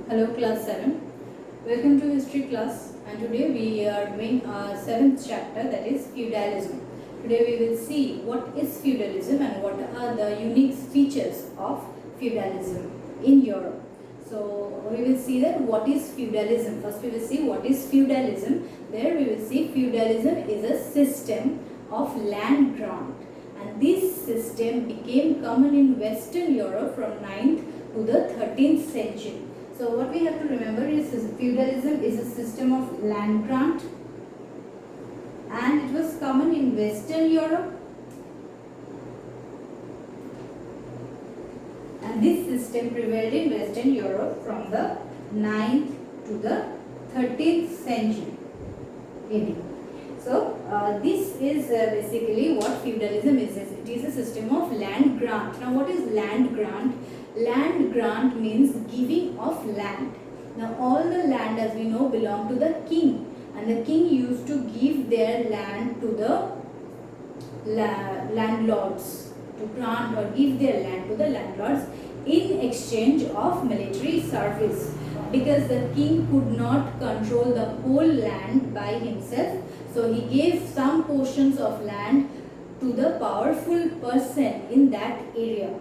Hello class 7. Welcome to history class, and today we are doing our 7th chapter, that is feudalism. Today we will see what is feudalism and what are the unique features of feudalism in Europe. So we will see that what is feudalism. First we will see what is feudalism. There we will see feudalism is a system of land grant, and this system became common in Western Europe from 9th to the 13th century. So what we have to remember is feudalism is a system of land grant, and it was common in Western Europe, and this system prevailed in Western Europe from the 9th to the 13th century AD. So this is basically what feudalism is. It is a system of land grant. Now what is land grant? Land grant means giving of land. Now all the land, as we know, belong to the king, and the king used to give their land to the landlords, to grant or give their land to the landlords in exchange of military service, because the king could not control the whole land by himself. So he gave some portions of land to the powerful person in that area.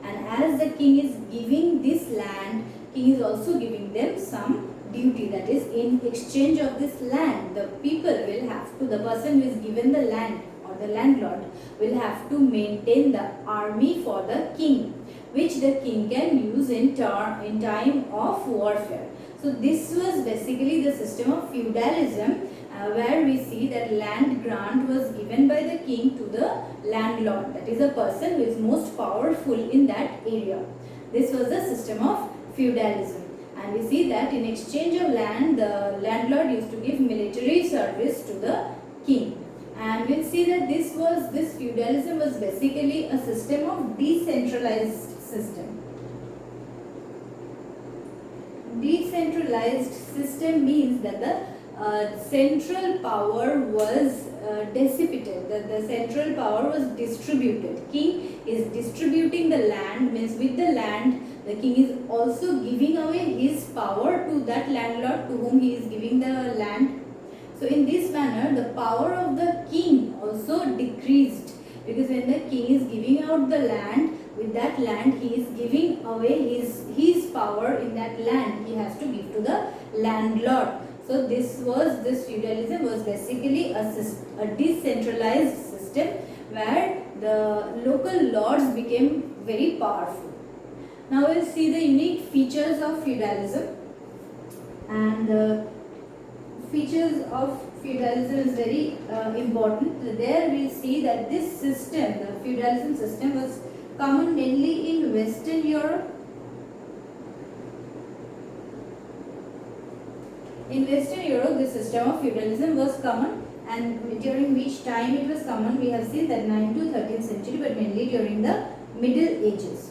And as the king is giving this land, king is also giving them some duty. That is, in exchange of this land, the people will have to, the person who is given the land or the landlord will have to maintain the army for the king, which the king can use in time of warfare. So this was basically the system of feudalism, where we see that land grant was given by the king to the landlord, that is a person who is most powerful in that area. This was the system of feudalism, and we see that in exchange of land, the landlord used to give military service to the king. And we'll see that this feudalism was basically a system of decentralized system. Decentralized system means that the central power was dissipated, the central power was distributed. King is distributing the land, means with the land the king is also giving away his power to that landlord to whom he is giving the land. So in this manner the power of the king also decreased, because when the king is giving out the land, with that land he is giving away his power in that land, he has to give to the landlord. So this feudalism was basically a decentralized system where the local lords became very powerful. Now we'll see the unique features of feudalism, and the features of feudalism is very important. There we see that this system, the feudalism system, was common mainly in Western Europe. In Western Europe, this system of feudalism was common, and during which time it was common, we have seen that 9th to 13th century, but mainly during the Middle Ages.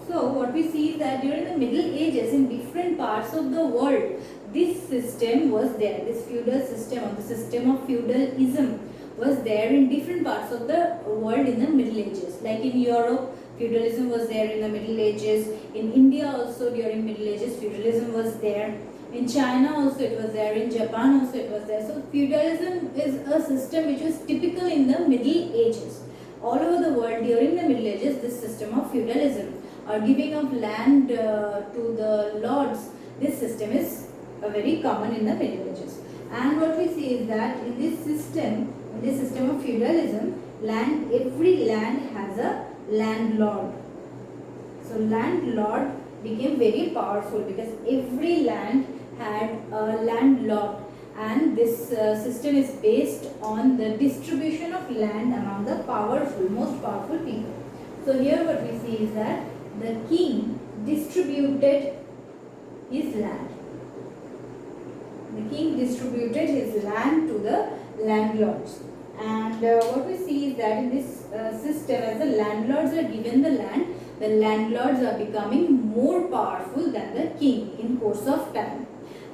So what we see is that during the Middle Ages, in different parts of the world, this system was there. This feudal system, or the system of feudalism, was there in different parts of the world in the Middle Ages. Like in Europe, feudalism was there in the Middle Ages. In India also during Middle Ages, feudalism was there. In China also it was there. In Japan also it was there. So feudalism is a system which was typical in the Middle Ages. All over the world during the Middle Ages, this system of feudalism, or giving of land to the lords, this system is very common in the Middle Ages. And what we see is that in this system of feudalism, every land has a landlord. So landlord became very powerful because every land had a landlord, and this system is based on the distribution of land among the most powerful people. So here what we see is that the king distributed his land. The king distributed his land to the landlords. And what we see is that in this system, as the landlords are given the land, the landlords are becoming more powerful than the king in course of time.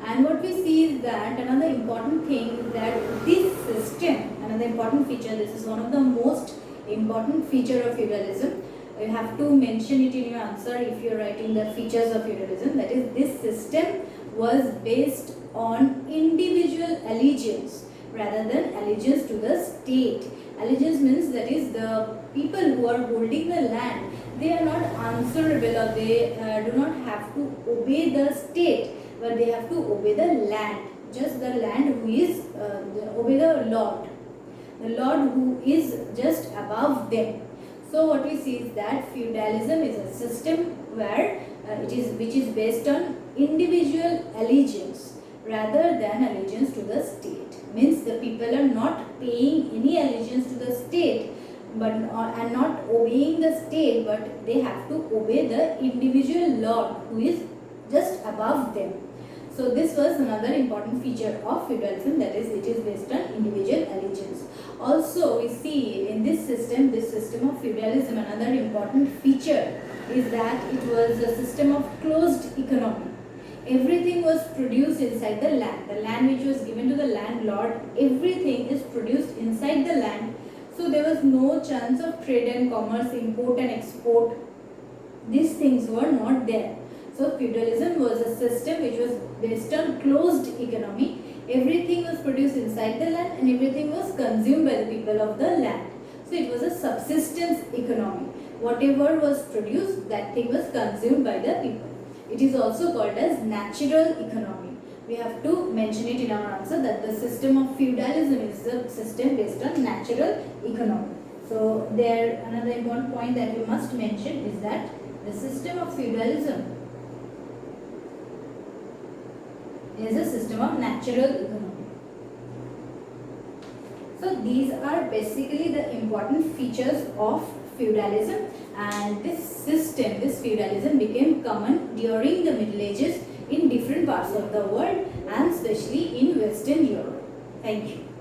And what we see is that another important thing is that this system, another important feature, this is one of the most important feature of feudalism, You have to mention it in your answer if you are writing the features of feudalism. That is, this system was based on individual allegiance rather than allegiance to the state. Allegiance means that is the people who are holding the land, they are not answerable, or they do not have to obey the state, but they have to obey the land. Just the land who is obey the lord who is just above them. So what we see is that feudalism is a system where which is based on individual allegiance rather than allegiance to the state. Means the people are not paying any allegiance to the state, but and not obeying the state, but they have to obey the individual lord who is just above them. So this was another important feature of feudalism, that is, it is based on individual allegiance. Also, we see in this system of feudalism, another important feature is that it was a system of closed economy. Everything was produced inside the land. The land which was given to the landlord, everything is produced inside the land. So there was no chance of trade and commerce, import and export. These things were not there. So feudalism was a system which was based on closed economy. Everything was produced inside the land and everything was consumed by the people of the land. So it was a subsistence economy. Whatever was produced, that thing was consumed by the people. It is also called as natural economy. We have to mention it in our answer that the system of feudalism is a system based on natural economy. So there, another important point that you must mention is that the system of feudalism is a system of natural economy. So these are basically the important features of feudalism, and this feudalism became common during the Middle Ages in different parts of the world and especially in Western Europe. Thank you.